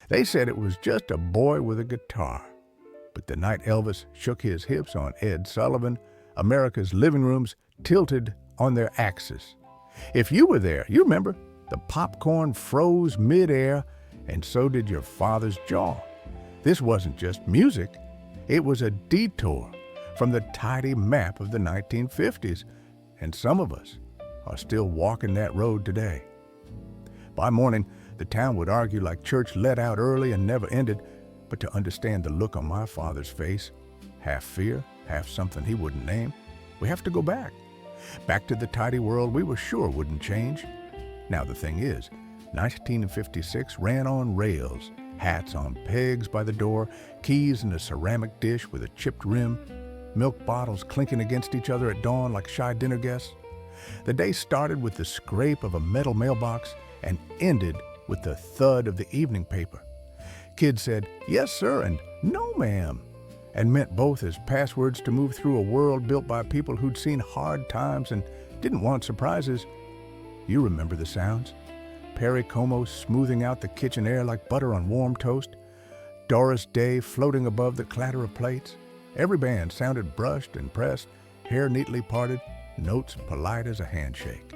They said it was just a boy with a guitar. But the night Elvis shook his hips on Ed Sullivan, America's living rooms tilted on their axis. If you were there, you remember, the popcorn froze midair, and so did your father's jaw. This wasn't just music. It was a detour from the tidy map of the 1950s, and some of us are still walking that road today. By morning, the town would argue like church let out early and never ended, but to understand the look on my father's face, half fear, half something he wouldn't name, we have to go back. Back to the tidy world we were sure wouldn't change. Now the thing is, 1956 ran on rails, hats on pegs by the door, keys in a ceramic dish with a chipped rim, milk bottles clinking against each other at dawn like shy dinner guests. The day started with the scrape of a metal mailbox and ended with the thud of the evening paper. Kids said, "Yes, sir," and "No, ma'am," and meant both as passwords to move through a world built by people who'd seen hard times and didn't want surprises. You remember the sounds. Perry Como smoothing out the kitchen air like butter on warm toast. Doris Day floating above the clatter of plates. Every band sounded brushed and pressed, hair neatly parted, notes polite as a handshake.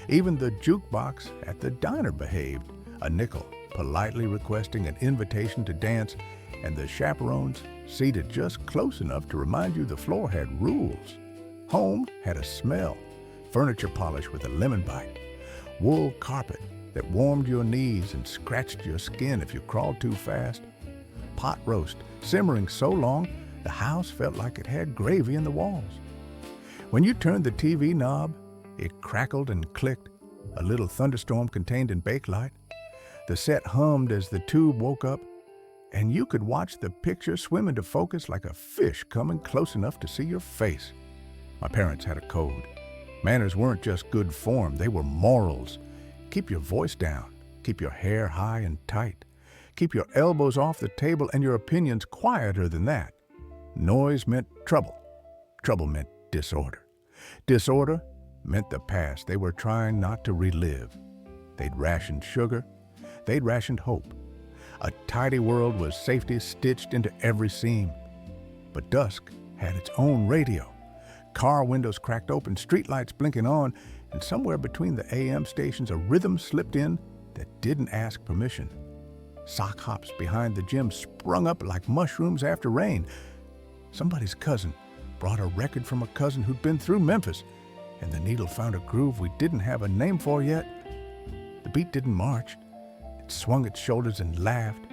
Even the jukebox at the diner behaved, a nickel politely requesting an invitation to dance, and the chaperones seated just close enough to remind you the floor had rules. Home had a smell, furniture polish with a lemon bite, wool carpet that warmed your knees and scratched your skin if you crawled too fast, pot roast simmering so long the house felt like it had gravy in the walls. When you turned the TV knob, it crackled and clicked, a little thunderstorm contained in Bakelite. The set hummed as the tube woke up, and you could watch the picture swim into focus like a fish coming close enough to see your face. My parents had a code. Manners weren't just good form, they were morals. Keep your voice down, keep your hair high and tight, keep your elbows off the table and your opinions quieter than that. Noise meant trouble. Trouble meant disorder. Disorder meant the past they were trying not to relive. They'd rationed sugar. They'd rationed hope. A tidy world was safety stitched into every seam. But dusk had its own radio. Car windows cracked open, streetlights blinking on, and somewhere between the AM stations a rhythm slipped in that didn't ask permission. Sock hops behind the gym sprung up like mushrooms after rain. Somebody's cousin brought a record from a cousin who'd been through Memphis, and the needle found a groove we didn't have a name for yet. The beat didn't march. It swung its shoulders and laughed.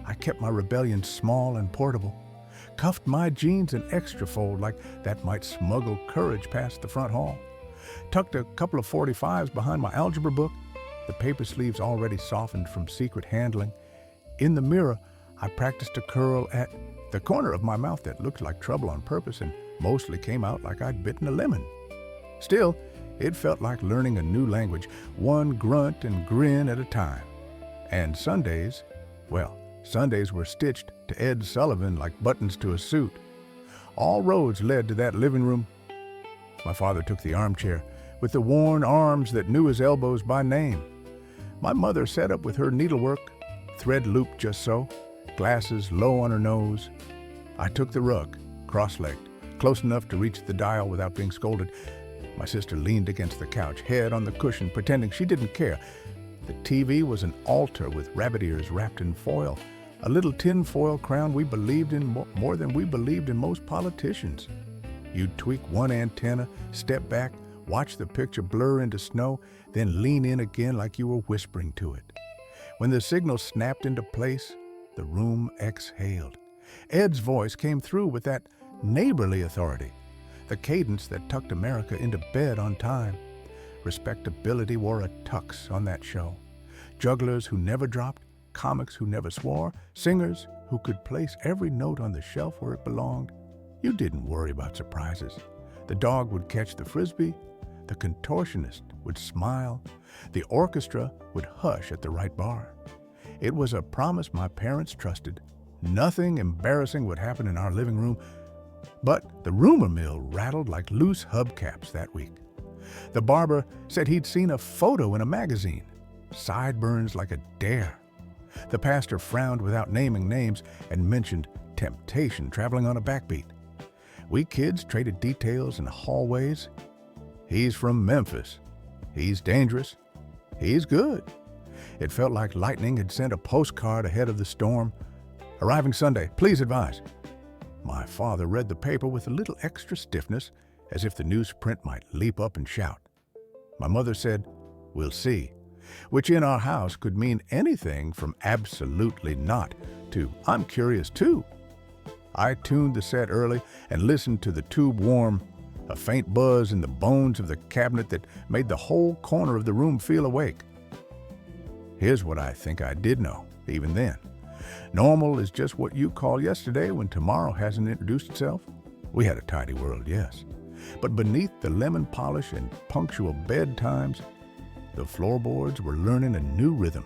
I kept my rebellion small and portable, cuffed my jeans an extra fold like that might smuggle courage past the front hall, tucked a couple of 45s behind my algebra book, the paper sleeves already softened from secret handling. In the mirror, I practiced a curl at the corner of my mouth that looked like trouble on purpose and mostly came out like I'd bitten a lemon. Still, it felt like learning a new language, one grunt and grin at a time. And Sundays, well, Sundays were stitched to Ed Sullivan like buttons to a suit. All roads led to that living room. My father took the armchair with the worn arms that knew his elbows by name. My mother sat up with her needlework, thread looped just so, glasses low on her nose. I took the rug, cross-legged, close enough to reach the dial without being scolded. My sister leaned against the couch, head on the cushion, pretending she didn't care. The TV was an altar with rabbit ears wrapped in foil, a little tin foil crown we believed in more than we believed in most politicians. You'd tweak one antenna, step back, watch the picture blur into snow, then lean in again like you were whispering to it. When the signal snapped into place, the room exhaled. Ed's voice came through with that neighborly authority, the cadence that tucked America into bed on time. Respectability wore a tux on that show. Jugglers who never dropped, comics who never swore, singers who could place every note on the shelf where it belonged. You didn't worry about surprises. The dog would catch the frisbee, the contortionist would smile, the orchestra would hush at the right bar. It was a promise my parents trusted. Nothing embarrassing would happen in our living room, but the rumor mill rattled like loose hubcaps that week. The barber said he'd seen a photo in a magazine, sideburns like a dare. The pastor frowned without naming names and mentioned temptation traveling on a backbeat. We kids traded details in the hallways. He's from Memphis. He's dangerous. He's good. It felt like lightning had sent a postcard ahead of the storm. Arriving Sunday, please advise. My father read the paper with a little extra stiffness, as if the newsprint might leap up and shout. My mother said, "We'll see," which in our house could mean anything from absolutely not to "I'm curious too." I tuned the set early and listened to the tube warm, a faint buzz in the bones of the cabinet that made the whole corner of the room feel awake. Here's what I think I did know, even then. Normal is just what you call yesterday when tomorrow hasn't introduced itself. We had a tidy world, yes. But beneath the lemon polish and punctual bedtimes, the floorboards were learning a new rhythm.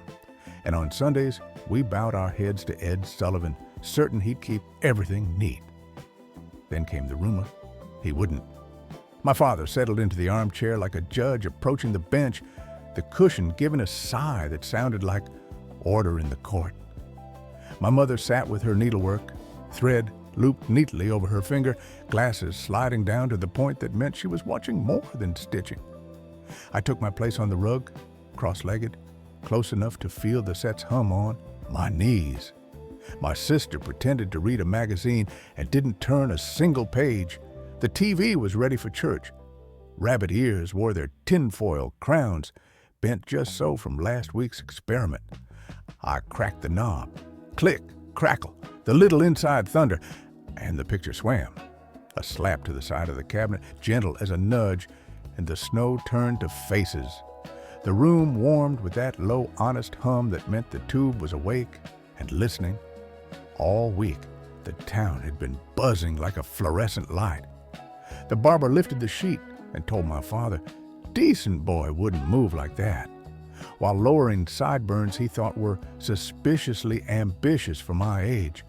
And on Sundays, we bowed our heads to Ed Sullivan, certain he'd keep everything neat. Then came the rumor he wouldn't. My father settled into the armchair like a judge approaching the bench, the cushion giving a sigh that sounded like order in the court. My mother sat with her needlework, thread looped neatly over her finger, glasses sliding down to the point that meant she was watching more than stitching. I took my place on the rug, cross-legged, close enough to feel the set's hum on my knees. My sister pretended to read a magazine and didn't turn a single page. The TV was ready for church. Rabbit ears wore their tinfoil crowns, bent just so from last week's experiment. I cracked the knob. Click, crackle, the little inside thunder, and the picture swam. A slap to the side of the cabinet, gentle as a nudge, and the snow turned to faces. The room warmed with that low, honest hum that meant the tube was awake and listening. All week, the town had been buzzing like a fluorescent light. The barber lifted the sheet and told my father, decent boy wouldn't move like that, while lowering sideburns he thought were suspiciously ambitious for my age.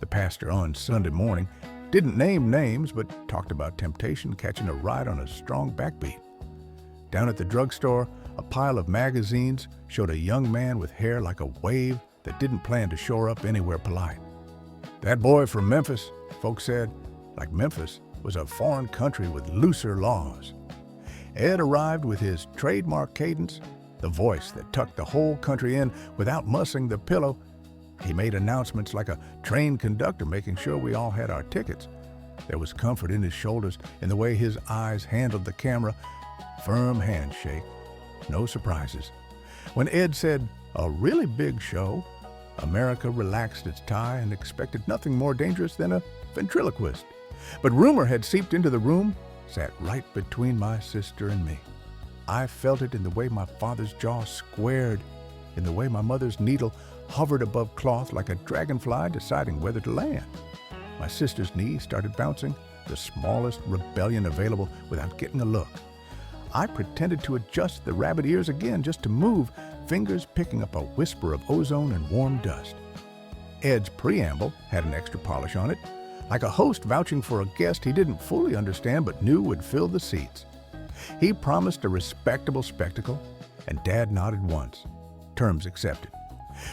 The pastor on Sunday morning didn't name names, but talked about temptation catching a ride on a strong backbeat. Down at the drugstore, a pile of magazines showed a young man with hair like a wave that didn't plan to shore up anywhere polite. That boy from Memphis, folks said, like Memphis was a foreign country with looser laws. Ed arrived with his trademark cadence, the voice that tucked the whole country in without mussing the pillow. He made announcements like a train conductor, making sure we all had our tickets. There was comfort in his shoulders, in the way his eyes handled the camera. Firm handshake, no surprises. When Ed said, "A really big show," America relaxed its tie and expected nothing more dangerous than a ventriloquist. But rumor had seeped into the room, sat right between my sister and me. I felt it in the way my father's jaw squared, in the way my mother's needle hovered above cloth like a dragonfly deciding whether to land. My sister's knees started bouncing, the smallest rebellion available without getting a look. I pretended to adjust the rabbit ears again just to move, fingers picking up a whisper of ozone and warm dust. Ed's preamble had an extra polish on it, like a host vouching for a guest he didn't fully understand but knew would fill the seats. He promised a respectable spectacle, and Dad nodded once. Terms accepted.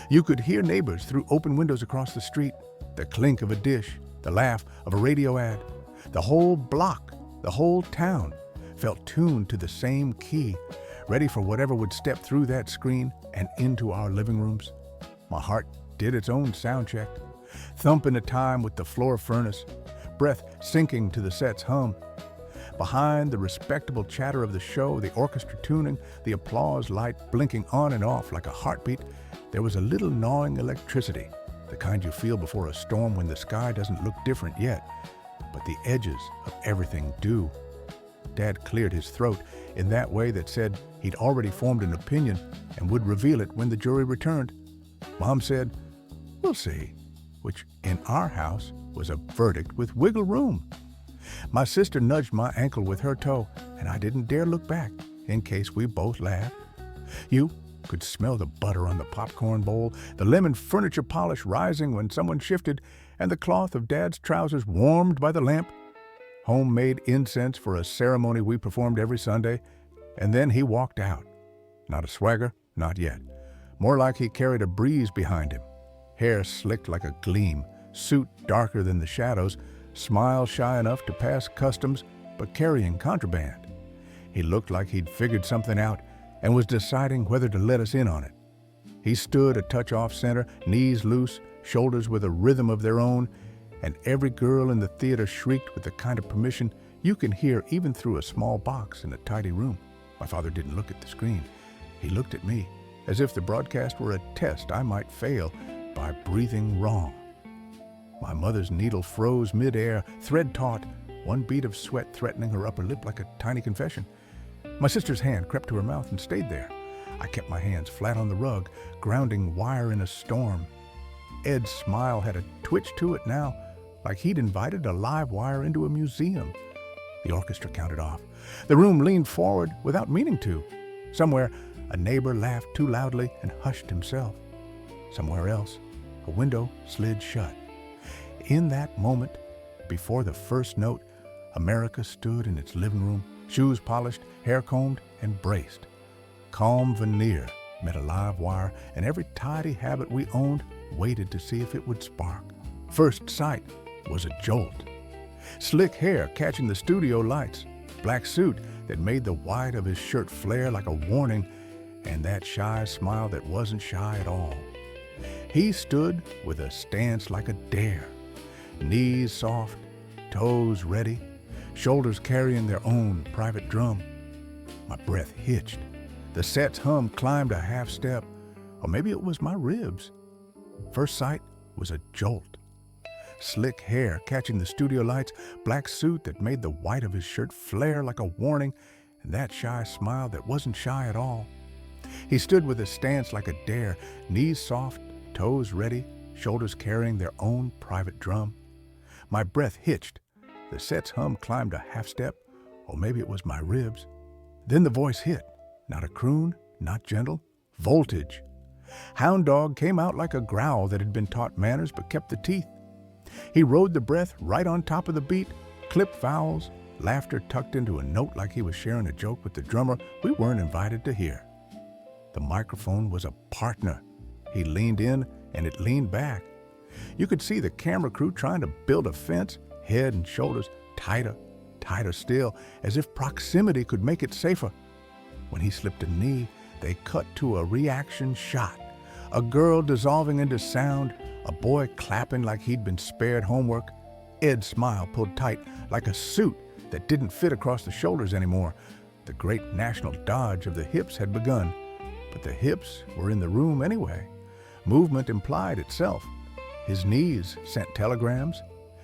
You could hear neighbors through open windows across the street, the clink of a dish, the laugh of a radio ad. The whole block, the whole town, felt tuned to the same key, ready for whatever would step through that screen and into our living rooms. My heart did its own sound check, thumping a time with the floor furnace, breath sinking to the set's hum. Behind the respectable chatter of the show, the orchestra tuning, the applause light blinking on and off like a heartbeat, there was a little gnawing electricity, the kind you feel before a storm when the sky doesn't look different yet, but the edges of everything do. Dad cleared his throat in that way that said he'd already formed an opinion and would reveal it when the jury returned. Mom said, "We'll see," which in our house was a verdict with wiggle room. My sister nudged my ankle with her toe, and I didn't dare look back in case we both laughed. You could smell the butter on the popcorn bowl, the lemon furniture polish rising when someone shifted, and the cloth of Dad's trousers warmed by the lamp. Homemade incense for a ceremony we performed every Sunday, and then he walked out. Not a swagger, not yet, more like he carried a breeze behind him. Hair slicked like a gleam, suit darker than the shadows, smile shy enough to pass customs, but carrying contraband. He looked like he'd figured something out and was deciding whether to let us in on it. He stood a touch off center, knees loose, shoulders with a rhythm of their own, and every girl in the theater shrieked with the kind of permission you can hear even through a small box in a tidy room. My father didn't look at the screen. He looked at me, as if the broadcast were a test I might fail by breathing wrong. My mother's needle froze mid-air, thread taut, one bead of sweat threatening her upper lip like a tiny confession. My sister's hand crept to her mouth and stayed there. I kept my hands flat on the rug, grounding wire in a storm. Ed's smile had a twitch to it now, like he'd invited a live wire into a museum. The orchestra counted off. The room leaned forward without meaning to. Somewhere, a neighbor laughed too loudly and hushed himself. Somewhere else, a window slid shut. In that moment, before the first note, America stood in its living room, shoes polished, hair combed, and braced. Calm veneer met a live wire, and every tidy habit we owned waited to see if it would spark. First sight was a jolt. Slick hair catching the studio lights, black suit that made the white of his shirt flare like a warning, and that shy smile that wasn't shy at all. He stood with a stance like a dare, knees soft, toes ready, shoulders carrying their own private drum. My breath hitched. The set's hum climbed a half step, or maybe it was my ribs. First sight was a jolt. Slick hair catching the studio lights, black suit that made the white of his shirt flare like a warning, and that shy smile that wasn't shy at all. He stood with a stance like a dare, knees soft, toes ready, shoulders carrying their own private drum. My breath hitched. The set's hum climbed a half step, or maybe it was my ribs. Then the voice hit. Not a croon, not gentle, voltage. Hound dog came out like a growl that had been taught manners but kept the teeth. He rode the breath right on top of the beat, clipped vowels, laughter tucked into a note like he was sharing a joke with the drummer we weren't invited to hear. The microphone was a partner. He leaned in and it leaned back. You could see the camera crew trying to build a fence, head and shoulders tighter, tighter still, as if proximity could make it safer. When he slipped a knee, they cut to a reaction shot. A girl dissolving into sound, a boy clapping like he'd been spared homework. Ed's smile pulled tight like a suit that didn't fit across the shoulders anymore. The great national dodge of the hips had begun, but the hips were in the room anyway. Movement implied itself. His knees sent telegrams.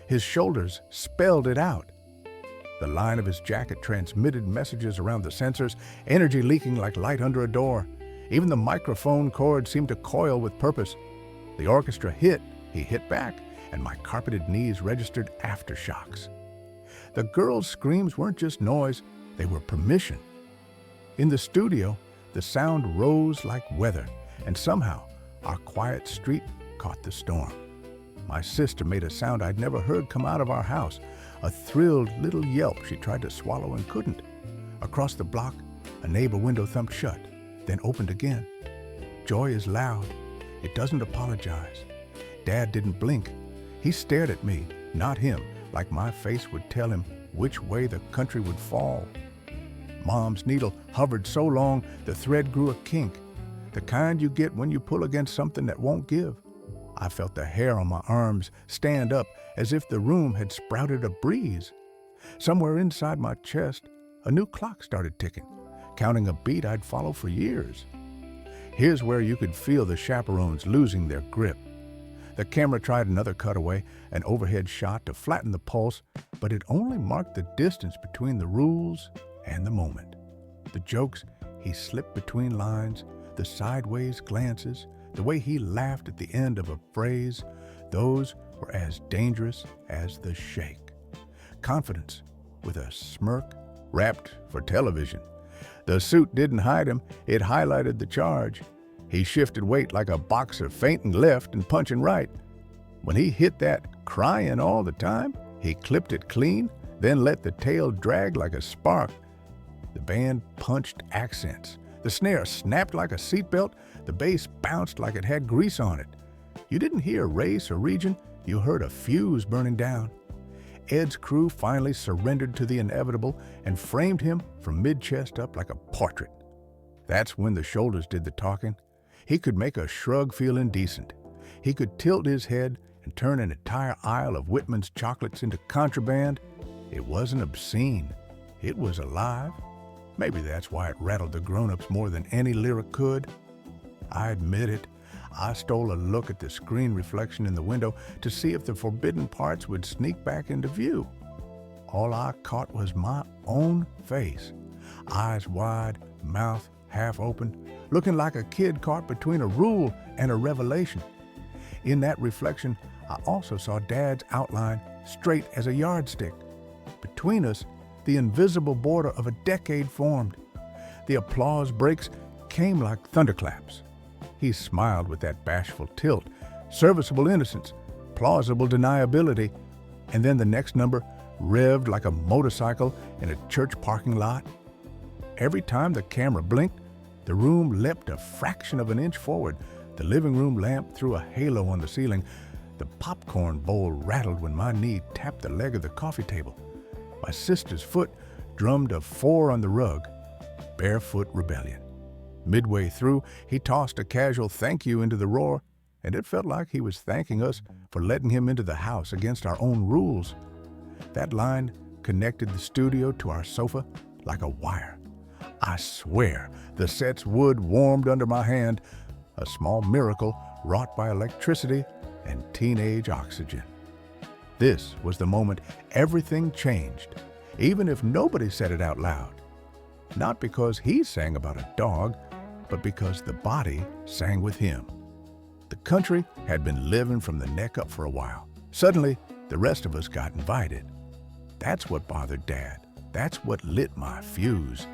His shoulders spelled it out. The line of his jacket transmitted messages around the sensors, energy leaking like light under a door. Even the microphone cord seemed to coil with purpose. The orchestra hit, he hit back, and my carpeted knees registered aftershocks. The girls' screams weren't just noise, they were permission. In the studio, the sound rose like weather, and somehow our quiet street caught the storm. My sister made a sound I'd never heard come out of our house, a thrilled little yelp she tried to swallow and couldn't. Across the block, a neighbor window thumped shut, then opened again. Joy is loud. It doesn't apologize. Dad didn't blink. He stared at me, not him, like my face would tell him which way the country would fall. Mom's needle hovered so long, the thread grew a kink, the kind you get when you pull against something that won't give. I felt the hair on my arms stand up as if the room had sprouted a breeze. Somewhere inside my chest, a new clock started ticking, counting a beat I'd followed for years. Here's where you could feel the chaperones losing their grip. The camera tried another cutaway, an overhead shot to flatten the pulse, but it only marked the distance between the rules and the moment. The jokes he slipped between lines, the sideways glances, the way he laughed at the end of a phrase, those were as dangerous as the shake. Confidence with a smirk, wrapped for television. The suit didn't hide him, it highlighted the charge. He shifted weight like a boxer, feinting left and punching right. When he hit that crying all the time, he clipped it clean, then let the tail drag like a spark. The band punched accents. The snare snapped like a seatbelt. The bass bounced like it had grease on it. You didn't hear race or region, you heard a fuse burning down. Ed's crew finally surrendered to the inevitable and framed him from mid-chest up like a portrait. That's when the shoulders did the talking. He could make a shrug feel indecent. He could tilt his head and turn an entire aisle of Whitman's chocolates into contraband. It wasn't obscene. It was alive. Maybe that's why it rattled the grown-ups more than any lyric could. I admit it. I stole a look at the screen reflection in the window to see if the forbidden parts would sneak back into view. All I caught was my own face, eyes wide, mouth half open, looking like a kid caught between a rule and a revelation. In that reflection, I also saw Dad's outline straight as a yardstick. Between us, the invisible border of a decade formed. The applause breaks came like thunderclaps. He smiled with that bashful tilt, serviceable innocence, plausible deniability, and then the next number revved like a motorcycle in a church parking lot. Every time the camera blinked, the room leapt a fraction of an inch forward. The living room lamp threw a halo on the ceiling. The popcorn bowl rattled when my knee tapped the leg of the coffee table. My sister's foot drummed a 4 on the rug. Barefoot rebellion. Midway through, he tossed a casual thank you into the roar, and it felt like he was thanking us for letting him into the house against our own rules. That line connected the studio to our sofa like a wire. I swear the set's wood warmed under my hand, a small miracle wrought by electricity and teenage oxygen. This was the moment everything changed, even if nobody said it out loud. Not because he sang about a dog, but because the body sang with him. The country had been living from the neck up for a while. Suddenly, the rest of us got invited. That's what bothered Dad. That's what lit my fuse.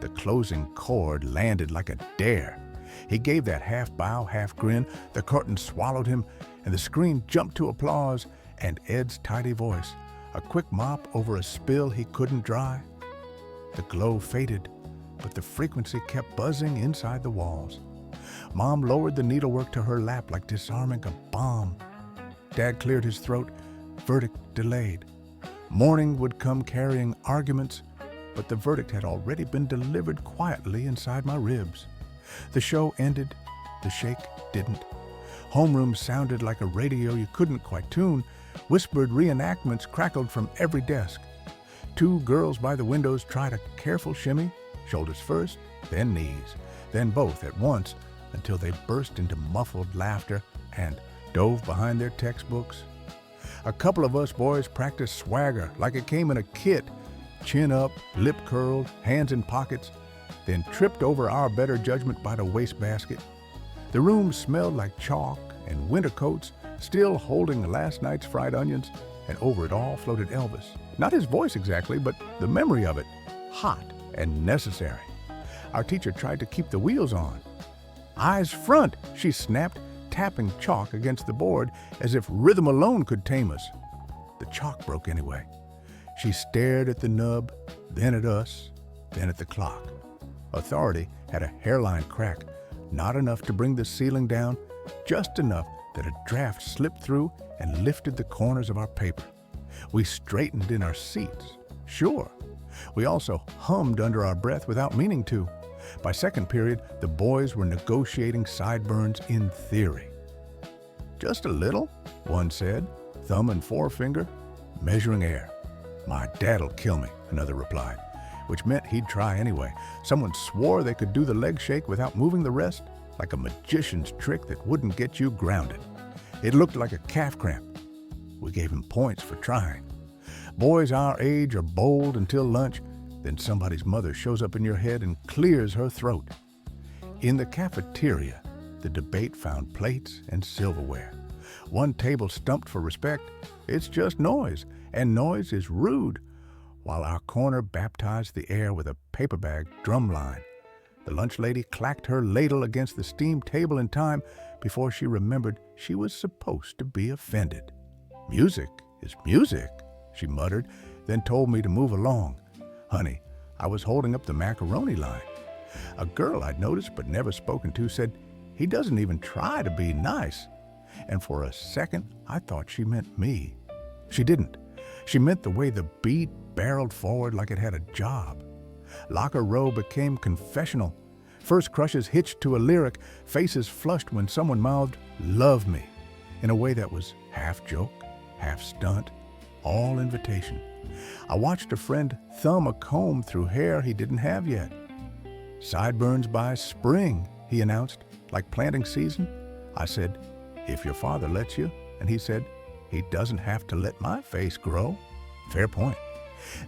The closing chord landed like a dare. He gave that half bow, half grin. The curtain swallowed him, and the screen jumped to applause, and Ed's tidy voice, a quick mop over a spill he couldn't dry. The glow faded, but the frequency kept buzzing inside the walls. Mom lowered the needlework to her lap like disarming a bomb. Dad cleared his throat, verdict delayed. Morning would come carrying arguments, but the verdict had already been delivered quietly inside my ribs. The show ended, the shake didn't. Homeroom sounded like a radio you couldn't quite tune. Whispered reenactments crackled from every desk. 2 girls by the windows tried a careful shimmy, shoulders first, then knees, then both at once, until they burst into muffled laughter and dove behind their textbooks. A couple of us boys practiced swagger like it came in a kit, chin up, lip curled, hands in pockets, then tripped over our better judgment by the wastebasket. The room smelled like chalk and winter coats, still holding last night's fried onions, and over it all floated Elvis. Not his voice exactly, but the memory of it, hot and necessary. Our teacher tried to keep the wheels on. Eyes front, she snapped, tapping chalk against the board as if rhythm alone could tame us. The chalk broke anyway. She stared at the nub, then at us, then at the clock. Authority had a hairline crack, not enough to bring the ceiling down, just enough that a draft slipped through and lifted the corners of our paper. We straightened in our seats, sure. We also hummed under our breath without meaning to. By second period, the boys were negotiating sideburns in theory. Just a little, one said, thumb and forefinger, measuring air. My dad'll kill me, another replied, which meant he'd try anyway. Someone swore they could do the leg shake without moving the rest, like a magician's trick that wouldn't get you grounded. It looked like a calf cramp. We gave him points for trying. Boys our age are bold until lunch, then somebody's mother shows up in your head and clears her throat. In the cafeteria, the debate found plates and silverware. One table stumped for respect. It's just noise, and noise is rude, while our corner baptized the air with a paper bag drumline. The lunch lady clacked her ladle against the steam table in time before she remembered she was supposed to be offended. Music is music, she muttered, then told me to move along. Honey, I was holding up the macaroni line. A girl I'd noticed but never spoken to said, "He doesn't even try to be nice." And for a second, I thought she meant me. She didn't. She meant the way the beat barreled forward like it had a job. Locker row became confessional. First crushes hitched to a lyric, faces flushed when someone mouthed, "Love me," in a way that was half joke, half stunt, all invitation. I watched a friend thumb a comb through hair he didn't have yet. "Sideburns by spring," he announced, like planting season. I said, "If your father lets you," and he said, "He doesn't have to let my face grow." Fair point.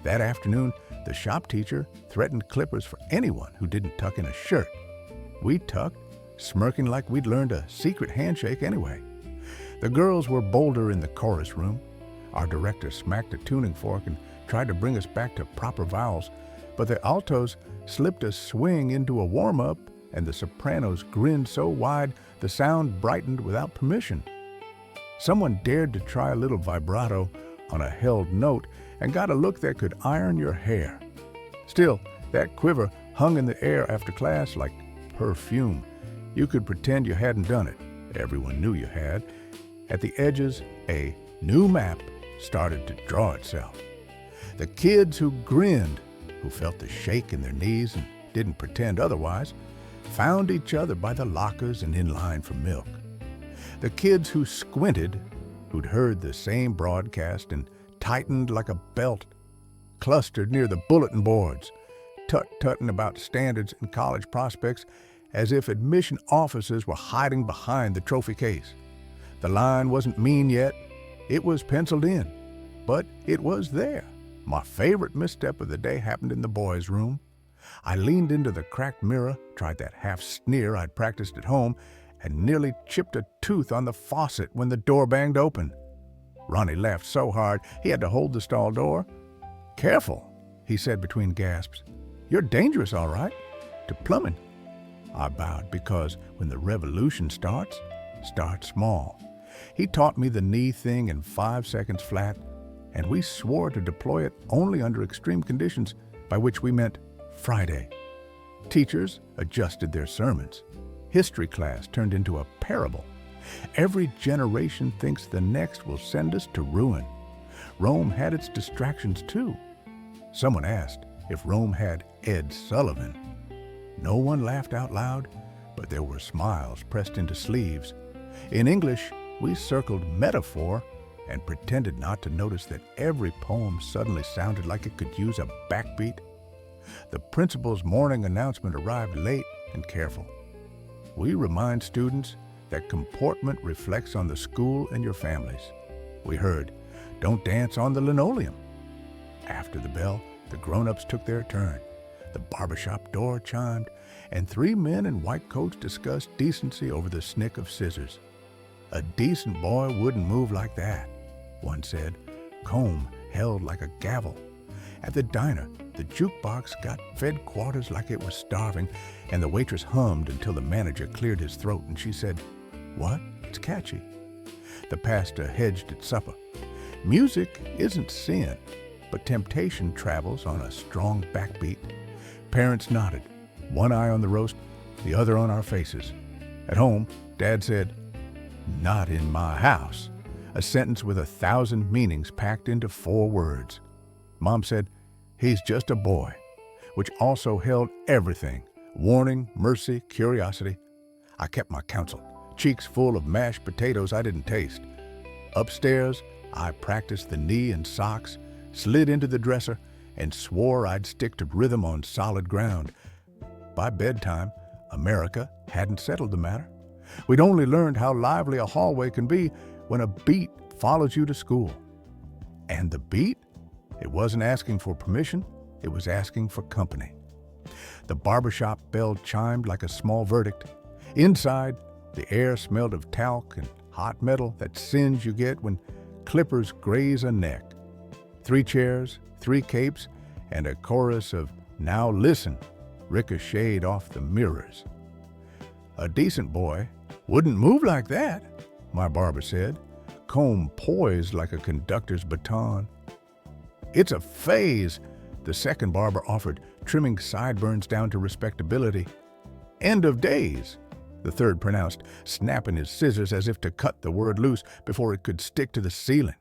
That afternoon, the shop teacher threatened clippers for anyone who didn't tuck in a shirt. We tucked, smirking like we'd learned a secret handshake anyway. The girls were bolder in the chorus room. Our director smacked a tuning fork and tried to bring us back to proper vowels, but the altos slipped a swing into a warm-up, and the sopranos grinned so wide the sound brightened without permission. Someone dared to try a little vibrato on a held note and got a look that could iron your hair. Still, that quiver hung in the air after class like perfume. You could pretend you hadn't done it. Everyone knew you had. At the edges, a new map started to draw itself. The kids who grinned, who felt the shake in their knees and didn't pretend otherwise, found each other by the lockers and in line for milk. The kids who squinted, who'd heard the same broadcast and tightened like a belt, clustered near the bulletin boards, tut-tutting about standards and college prospects as if admission officers were hiding behind the trophy case. The line wasn't mean yet. It was penciled in, but it was there. My favorite misstep of the day happened in the boys' room. I leaned into the cracked mirror, tried that half sneer I'd practiced at home, and nearly chipped a tooth on the faucet when the door banged open. Ronnie laughed so hard he had to hold the stall door. "Careful," he said between gasps. "You're dangerous, all right, to plumbing." I bowed because when the revolution starts, start small. He taught me the knee thing in 5 seconds flat, and we swore to deploy it only under extreme conditions, by which we meant Friday. Teachers adjusted their sermons. History class turned into a parable. Every generation thinks the next will send us to ruin. Rome had its distractions too. Someone asked if Rome had Ed Sullivan. No one laughed out loud, but there were smiles pressed into sleeves. In English, we circled metaphor and pretended not to notice that every poem suddenly sounded like it could use a backbeat. The principal's morning announcement arrived late and careful. We remind students that comportment reflects on the school and your families. We heard, "Don't dance on the linoleum." After the bell, the grown-ups took their turn. The barbershop door chimed, and 3 men in white coats discussed decency over the snick of scissors. "A decent boy wouldn't move like that," one said, comb held like a gavel. At the diner, the jukebox got fed quarters like it was starving, and the waitress hummed until the manager cleared his throat and she said, "What? It's catchy." The pastor hedged at supper. Music isn't sin, but temptation travels on a strong backbeat. Parents nodded, one eye on the roast, the other on our faces. At home, Dad said, "Not in my house," a sentence with 1,000 meanings packed into 4 words. Mom said, "He's just a boy," which also held everything: warning, mercy, curiosity. I kept my counsel, cheeks full of mashed potatoes I didn't taste. Upstairs, I practiced the knee and socks, slid into the dresser, and swore I'd stick to rhythm on solid ground. By bedtime, America hadn't settled the matter. We'd only learned how lively a hallway can be when a beat follows you to school. And the beat? It wasn't asking for permission, it was asking for company. The barbershop bell chimed like a small verdict. Inside, the air smelled of talc and hot metal, that singe you get when clippers graze a neck. 3 chairs, 3 capes, and a chorus of "Now listen" ricocheted off the mirrors. "A decent boy wouldn't move like that," my barber said, comb poised like a conductor's baton. "It's a phase," The second barber offered, trimming sideburns down to respectability. "End of days," the third pronounced, snapping his scissors as if to cut the word loose before it could stick to the ceiling.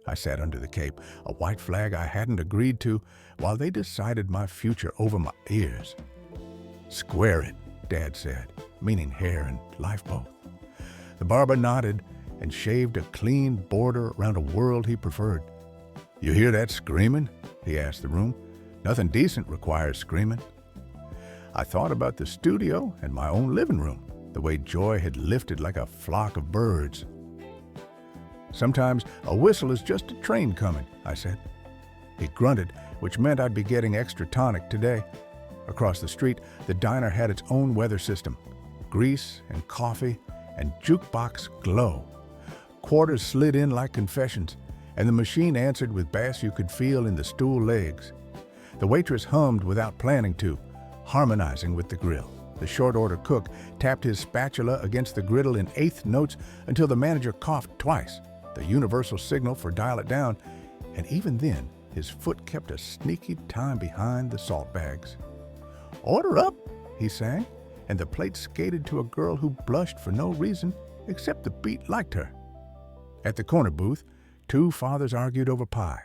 I sat under the cape, a white flag I hadn't agreed to, while they decided my future over my ears. "Square it," Dad said, meaning hair and life both. The barber nodded and shaved a clean border around a world he preferred. "You hear that screaming?" he asked the room. "Nothing decent requires screaming." I thought about the studio and my own living room, the way joy had lifted like a flock of birds. "Sometimes a whistle is just a train coming," I said. He grunted, which meant I'd be getting extra tonic today. Across the street, the diner had its own weather system. Grease and coffee and jukebox glow. Quarters slid in like confessions, and the machine answered with bass you could feel in the stool legs. The waitress hummed without planning to, harmonizing with the grill. The short-order cook tapped his spatula against the griddle in eighth notes until the manager coughed twice, the universal signal for dial it down, and even then, his foot kept a sneaky time behind the salt bags. "Order up," he sang, and the plate skated to a girl who blushed for no reason except the beat liked her. At the corner booth, two fathers argued over pie.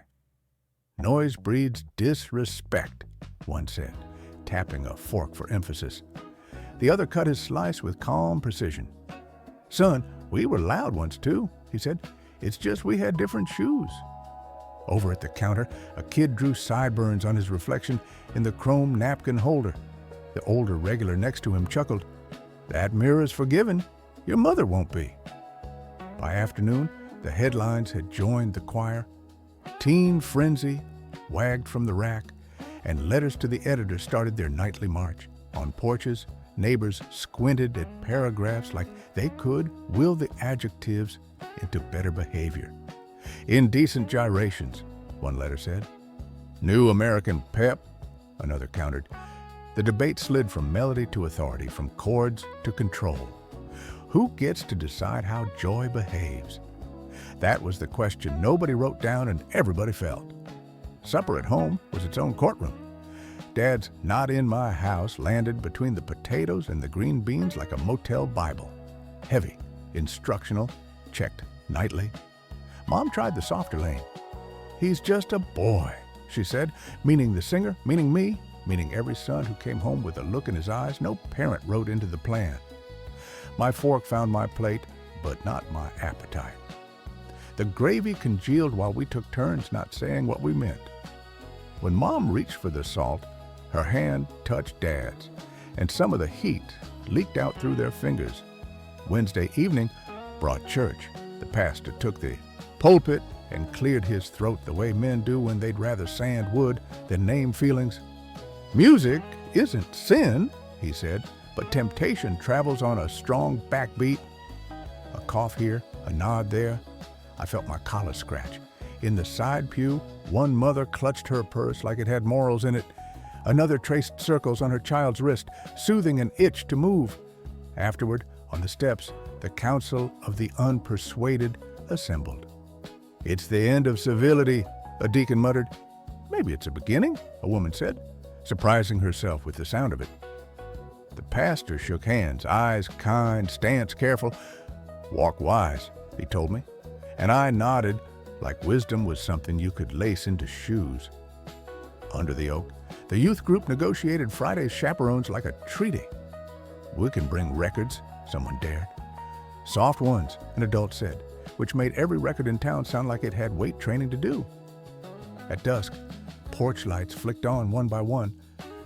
"Noise breeds disrespect," one said, tapping a fork for emphasis. The other cut his slice with calm precision. "Son, we were loud once too," he said. "It's just we had different shoes." Over at the counter, a kid drew sideburns on his reflection in the chrome napkin holder. The older regular next to him chuckled. "That mirror's forgiven. Your mother won't be." By afternoon, the headlines had joined the choir. Teen frenzy wagged from the rack, and letters to the editor started their nightly march. On porches, neighbors squinted at paragraphs like they could will the adjectives into better behavior. "Indecent gyrations," one letter said. "New American pep," another countered. The debate slid from melody to authority, from chords to control. Who gets to decide how joy behaves? That was the question nobody wrote down and everybody felt. Supper at home was its own courtroom. Dad's "not in my house" landed between the potatoes and the green beans like a motel Bible. Heavy, instructional, checked nightly. Mom tried the softer lane. "He's just a boy," she said, meaning the singer, meaning me, meaning every son who came home with a look in his eyes no parent wrote into the plan. My fork found my plate, but not my appetite. The gravy congealed while we took turns not saying what we meant. When Mom reached for the salt, her hand touched Dad's, and some of the heat leaked out through their fingers. Wednesday evening brought church. The pastor took the pulpit and cleared his throat the way men do when they'd rather sand wood than name feelings. "Music isn't sin," he said, "but temptation travels on a strong backbeat." A cough here, a nod there. I felt my collar scratch. In the side pew, one mother clutched her purse like it had morals in it. Another traced circles on her child's wrist, soothing an itch to move. Afterward, on the steps, the council of the unpersuaded assembled. "It's the end of civility," a deacon muttered. "Maybe it's a beginning," a woman said, surprising herself with the sound of it. The pastor shook hands, eyes kind, stance careful. "Walk wise," he told me, and I nodded like wisdom was something you could lace into shoes. Under the oak, the youth group negotiated Friday's chaperones like a treaty. "We can bring records," someone dared. "Soft ones," an adult said, which made every record in town sound like it had weight training to do. At dusk, porch lights flicked on one by one,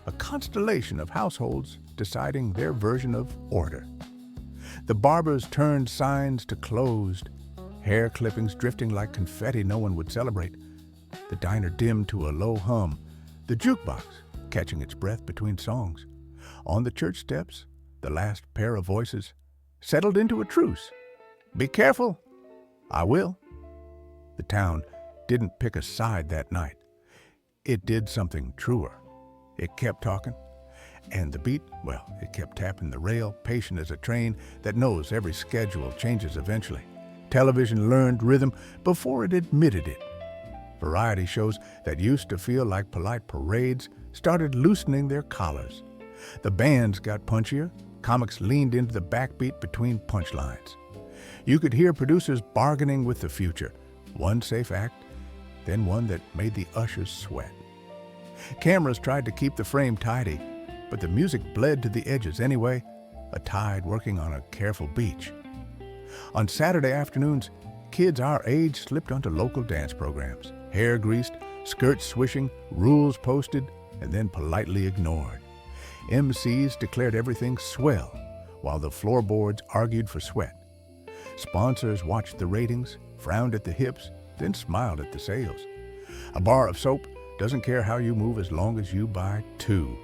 a constellation of households deciding their version of order. The barbers turned signs to closed, hair clippings drifting like confetti no one would celebrate. The diner dimmed to a low hum, the jukebox catching its breath between songs. On the church steps, the last pair of voices settled into a truce. "Be careful." "I will." The town didn't pick a side that night. It did something truer. It kept talking. And the beat, well, it kept tapping the rail, patient as a train that knows every schedule changes eventually. Television learned rhythm before it admitted it. Variety shows that used to feel like polite parades started loosening their collars. The bands got punchier, comics leaned into the backbeat between punchlines. You could hear producers bargaining with the future, one safe act, then one that made the ushers sweat. Cameras tried to keep the frame tidy, but the music bled to the edges anyway, a tide working on a careful beach. On Saturday afternoons, kids our age slipped onto local dance programs, hair greased, skirts swishing, rules posted, and then politely ignored. MCs declared everything swell, while the floorboards argued for sweat. Sponsors watched the ratings, frowned at the hips, then smiled at the sales. A bar of soap doesn't care how you move as long as you buy two.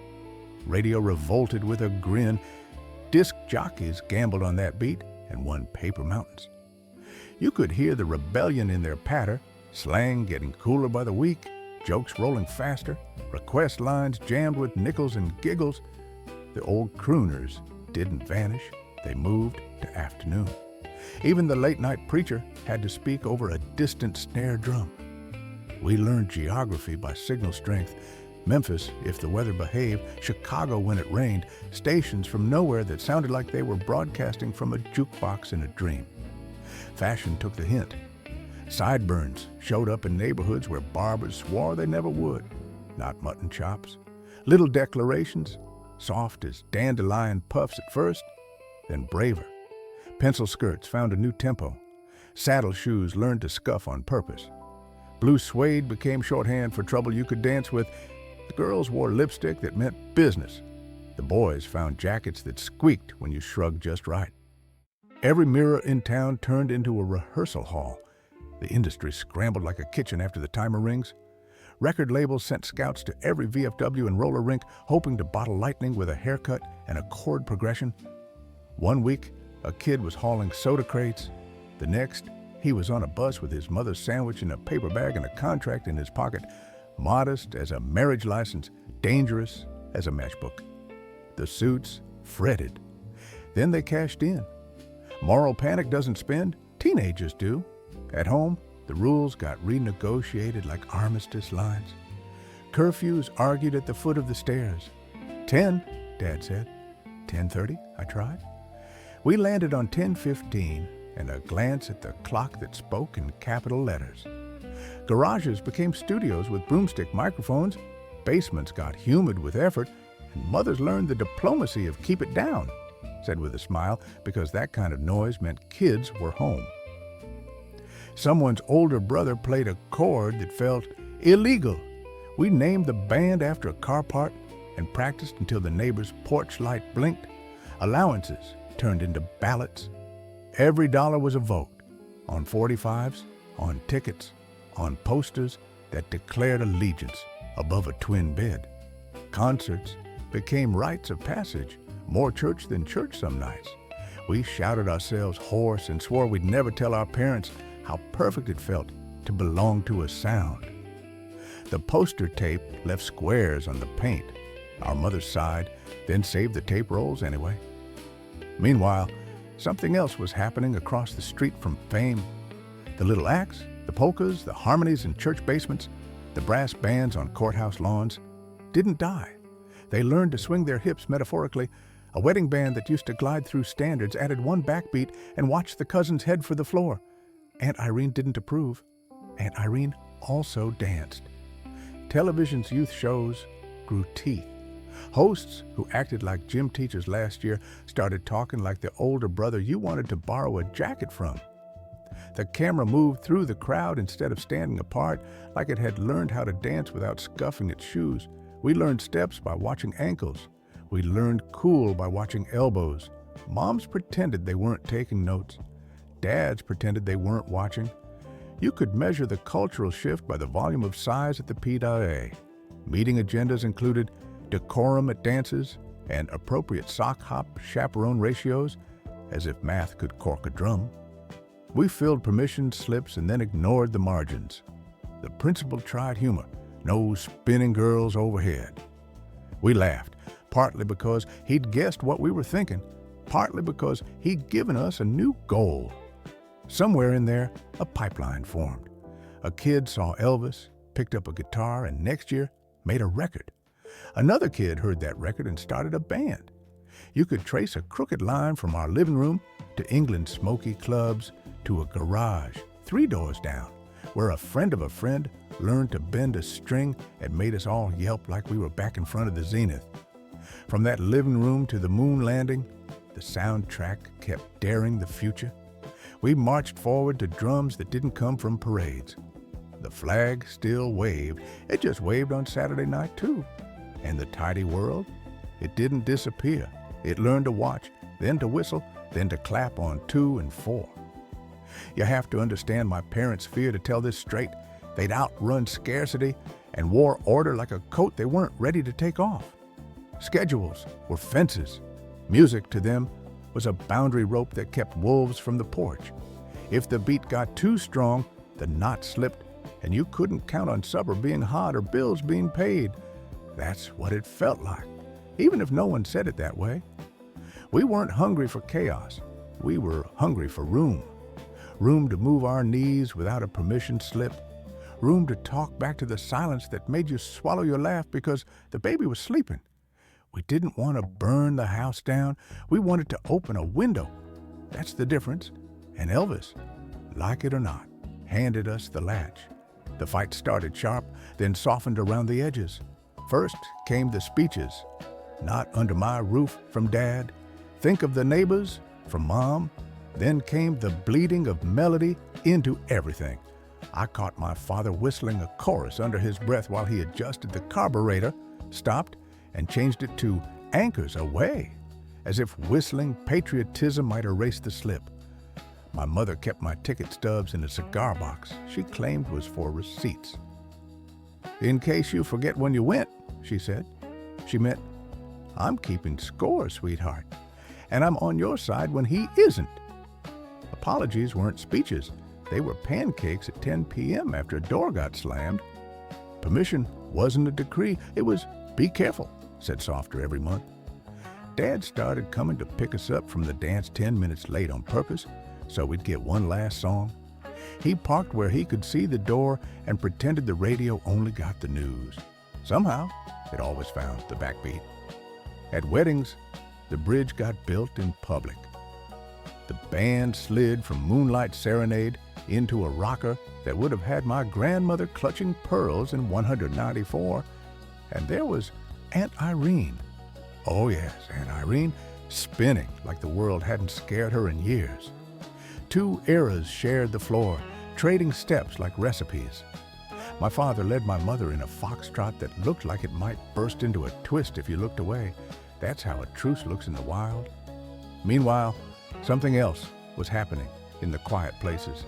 Radio revolted with a grin. Disc jockeys gambled on that beat and won paper mountains. You could hear the rebellion in their patter, slang getting cooler by the week, jokes rolling faster, request lines jammed with nickels and giggles. The old crooners didn't vanish, they moved to afternoon. Even the late-night preacher had to speak over a distant snare drum. We learned geography by signal strength. Memphis, if the weather behaved, Chicago when it rained, stations from nowhere that sounded like they were broadcasting from a jukebox in a dream. Fashion took the hint. Sideburns showed up in neighborhoods where barbers swore they never would. Not mutton chops. Little declarations, soft as dandelion puffs at first, then braver. Pencil skirts found a new tempo. Saddle shoes learned to scuff on purpose. Blue suede became shorthand for trouble you could dance with. The girls wore lipstick that meant business. The boys found jackets that squeaked when you shrugged just right. Every mirror in town turned into a rehearsal hall. The industry scrambled like a kitchen after the timer rings. Record labels sent scouts to every VFW and roller rink, hoping to bottle lightning with a haircut and a chord progression. One week, a kid was hauling soda crates. The next, he was on a bus with his mother's sandwich in a paper bag and a contract in his pocket, modest as a marriage license, dangerous as a matchbook. The suits fretted. Then they cashed in. Moral panic doesn't spend, teenagers do. At home, the rules got renegotiated like armistice lines. Curfews argued at the foot of the stairs. 10, Dad said. 10:30, I tried. We landed on 10:15 and a glance at the clock that spoke in capital letters. Garages became studios with broomstick microphones, basements got humid with effort, and mothers learned the diplomacy of keep it down, said with a smile, because that kind of noise meant kids were home. Someone's older brother played a chord that felt illegal. We named the band after a car part and practiced until the neighbor's porch light blinked. Allowances turned into ballots. Every dollar was a vote, on 45s, on tickets, on posters that declared allegiance above a twin bed. Concerts became rites of passage, more church than church some nights. We shouted ourselves hoarse and swore we'd never tell our parents how perfect it felt to belong to a sound. The poster tape left squares on the paint. Our mothers sighed, then saved the tape rolls anyway. Meanwhile, something else was happening across the street from fame. The little acts, the polkas, the harmonies in church basements, the brass bands on courthouse lawns didn't die. They learned to swing their hips metaphorically. A wedding band that used to glide through standards added one backbeat and watched the cousins head for the floor. Aunt Irene didn't approve. Aunt Irene also danced. Television's youth shows grew teeth. Hosts who acted like gym teachers last year started talking like the older brother you wanted to borrow a jacket from. The camera moved through the crowd instead of standing apart, like it had learned how to dance without scuffing its shoes. We learned steps by watching ankles. We learned cool by watching elbows. Moms pretended they weren't taking notes. Dads pretended they weren't watching. You could measure the cultural shift by the volume of sighs at the P.A. Meeting agendas included decorum at dances and appropriate sock hop chaperone ratios, as if math could cork a drum. We filled permission slips and then ignored the margins. The principal tried humor. No spinning girls overhead. We laughed, partly because he'd guessed what we were thinking, partly because he'd given us a new goal. Somewhere in there, a pipeline formed. A kid saw Elvis, picked up a guitar, and next year made a record. Another kid heard that record and started a band. You could trace a crooked line from our living room to England's smoky clubs to a garage 3 doors down, where a friend of a friend learned to bend a string and made us all yelp like we were back in front of the Zenith. From that living room to the moon landing, the soundtrack kept daring the future. We marched forward to drums that didn't come from parades. The flag still waved. It just waved on Saturday night, too. And the tidy world, it didn't disappear. It learned to watch, then to whistle, then to clap on 2 and 4. You have to understand my parents' fear to tell this straight. They'd outrun scarcity and wore order like a coat they weren't ready to take off. Schedules were fences. Music to them was a boundary rope that kept wolves from the porch. If the beat got too strong, the knot slipped, and you couldn't count on supper being hot or bills being paid. That's what it felt like, even if no one said it that way. We weren't hungry for chaos. We were hungry for room. Room to move our knees without a permission slip. Room to talk back to the silence that made you swallow your laugh because the baby was sleeping. We didn't want to burn the house down. We wanted to open a window. That's the difference. And Elvis, like it or not, handed us the latch. The fight started sharp, then softened around the edges. First came the speeches. Not under my roof from Dad. Think of the neighbors from Mom. Then came the bleeding of melody into everything. I caught my father whistling a chorus under his breath while he adjusted the carburetor, stopped, and changed it to Anchors Away, as if whistling patriotism might erase the slip. My mother kept my ticket stubs in a cigar box she claimed was for receipts. In case you forget when you went, she said. She meant, I'm keeping score, sweetheart, and I'm on your side when he isn't. Apologies weren't speeches. They were pancakes at 10 p.m. after a door got slammed. Permission wasn't a decree. It was, be careful, said softer every month. Dad started coming to pick us up from the dance 10 minutes late on purpose, so we'd get one last song. He parked where he could see the door and pretended the radio only got the news. Somehow, it always found the backbeat. At weddings, the bridge got built in public. The band slid from Moonlight Serenade into a rocker that would have had my grandmother clutching pearls in 194. And there was Aunt Irene. Oh yes, Aunt Irene, spinning like the world hadn't scared her in years. 2 eras shared the floor, trading steps like recipes. My father led my mother in a foxtrot that looked like it might burst into a twist if you looked away. That's how a truce looks in the wild. Meanwhile, something else was happening in the quiet places.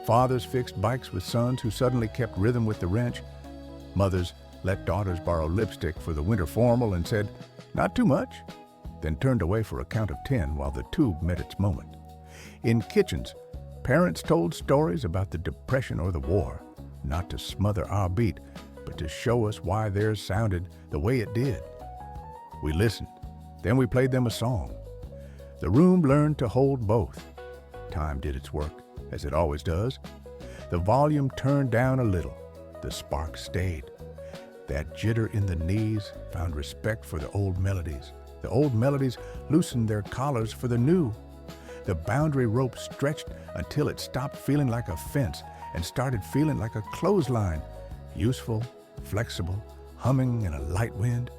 Fathers fixed bikes with sons who suddenly kept rhythm with the wrench. Mothers let daughters borrow lipstick for the winter formal and said, not too much, then turned away for a count of 10 while the tube met its moment. In kitchens, parents told stories about the Depression or the war, not to smother our beat, but to show us why theirs sounded the way it did. We listened, then we played them a song. The room learned to hold both. Time did its work, as it always does. The volume turned down a little. The spark stayed. That jitter in the knees found respect for the old melodies. The old melodies loosened their collars for the new. The boundary rope stretched until it stopped feeling like a fence and started feeling like a clothesline, useful, flexible, humming in a light wind.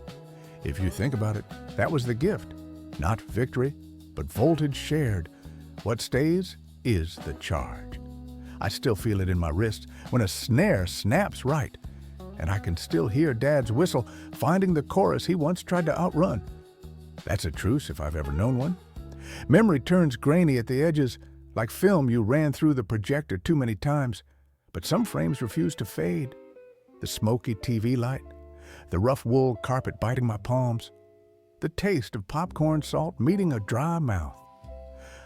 If you think about it, that was the gift. Not victory, but voltage shared. What stays is the charge. I still feel it in my wrist when a snare snaps right, and I can still hear Dad's whistle, finding the chorus he once tried to outrun. That's a truce if I've ever known one. Memory turns grainy at the edges, like film you ran through the projector too many times, but some frames refuse to fade. The smoky TV light, the rough wool carpet biting my palms, the taste of popcorn salt meeting a dry mouth.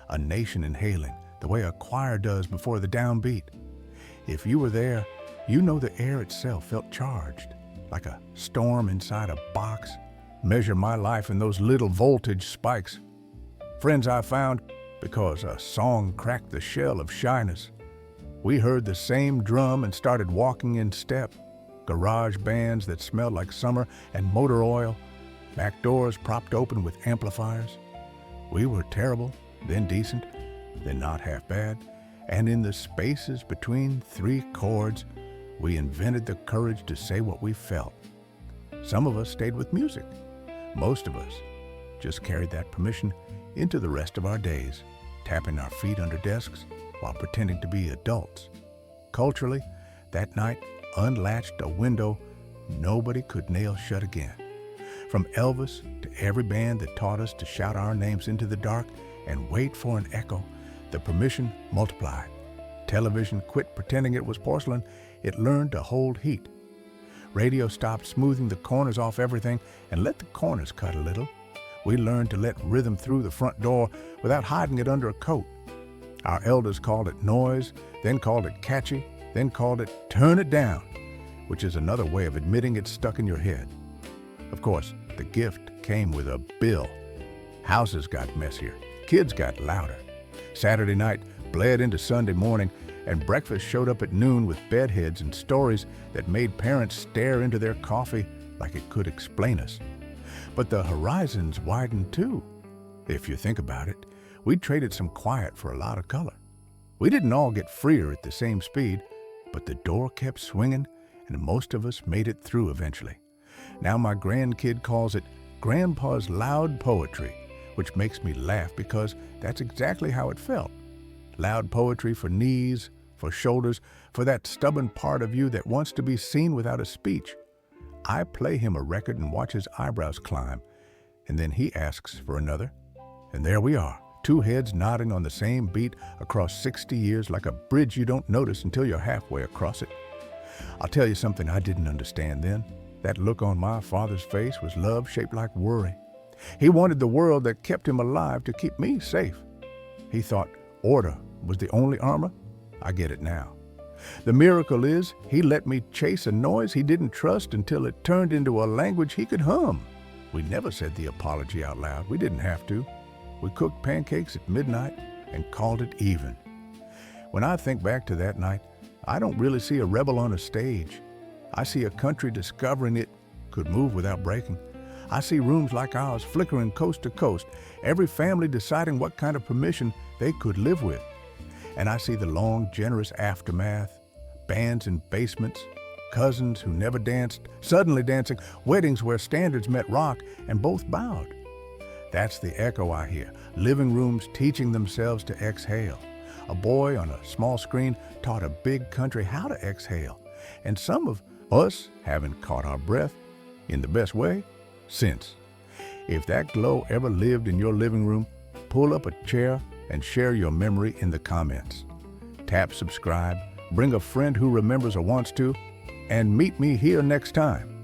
A nation inhaling the way a choir does before the downbeat. If you were there, you know the air itself felt charged, like a storm inside a box. Measure my life in those little voltage spikes. Friends I found because a song cracked the shell of shyness. We heard the same drum and started walking in step. Garage bands that smelled like summer and motor oil. Back doors propped open with amplifiers. We were terrible, then decent, then not half bad. And in the spaces between 3 chords, we invented the courage to say what we felt. Some of us stayed with music. Most of us just carried that permission into the rest of our days, tapping our feet under desks while pretending to be adults. Culturally, that night unlatched a window nobody could nail shut again. From Elvis to every band that taught us to shout our names into the dark and wait for an echo, the permission multiplied. Television quit pretending it was porcelain. It learned to hold heat. Radio stopped smoothing the corners off everything and let the corners cut a little. We learned to let rhythm through the front door without hiding it under a coat. Our elders called it noise, then called it catchy, then called it turn it down, which is another way of admitting it's stuck in your head. Of course, the gift came with a bill. Houses got messier, kids got louder. Saturday night bled into Sunday morning, and breakfast showed up at noon with bedheads and stories that made parents stare into their coffee like it could explain us. But the horizons widened too. If you think about it, we traded some quiet for a lot of color. We didn't all get freer at the same speed, but the door kept swinging, and most of us made it through eventually. Now my grandkid calls it Grandpa's loud poetry, which makes me laugh because that's exactly how it felt. Loud poetry for knees, for shoulders, for that stubborn part of you that wants to be seen without a speech. I play him a record and watch his eyebrows climb, and then he asks for another. And there we are, 2 heads nodding on the same beat across 60 years like a bridge you don't notice until you're halfway across it. I'll tell you something I didn't understand then. That look on my father's face was love shaped like worry. He wanted the world that kept him alive to keep me safe. He thought order was the only armor. I get it now. The miracle is he let me chase a noise he didn't trust until it turned into a language he could hum. We never said the apology out loud. We didn't have to. We cooked pancakes at midnight and called it even. When I think back to that night, I don't really see a rebel on a stage. I see a country discovering it could move without breaking. I see rooms like ours flickering coast to coast, every family deciding what kind of permission they could live with. And I see the long, generous aftermath, bands in basements, cousins who never danced, suddenly dancing, weddings where standards met rock and both bowed. That's the echo I hear, living rooms teaching themselves to exhale. A boy on a small screen taught a big country how to exhale. And some of us haven't caught our breath, in the best way, since. If that glow ever lived in your living room, pull up a chair and share your memory in the comments. Tap subscribe, bring a friend who remembers or wants to, and meet me here next time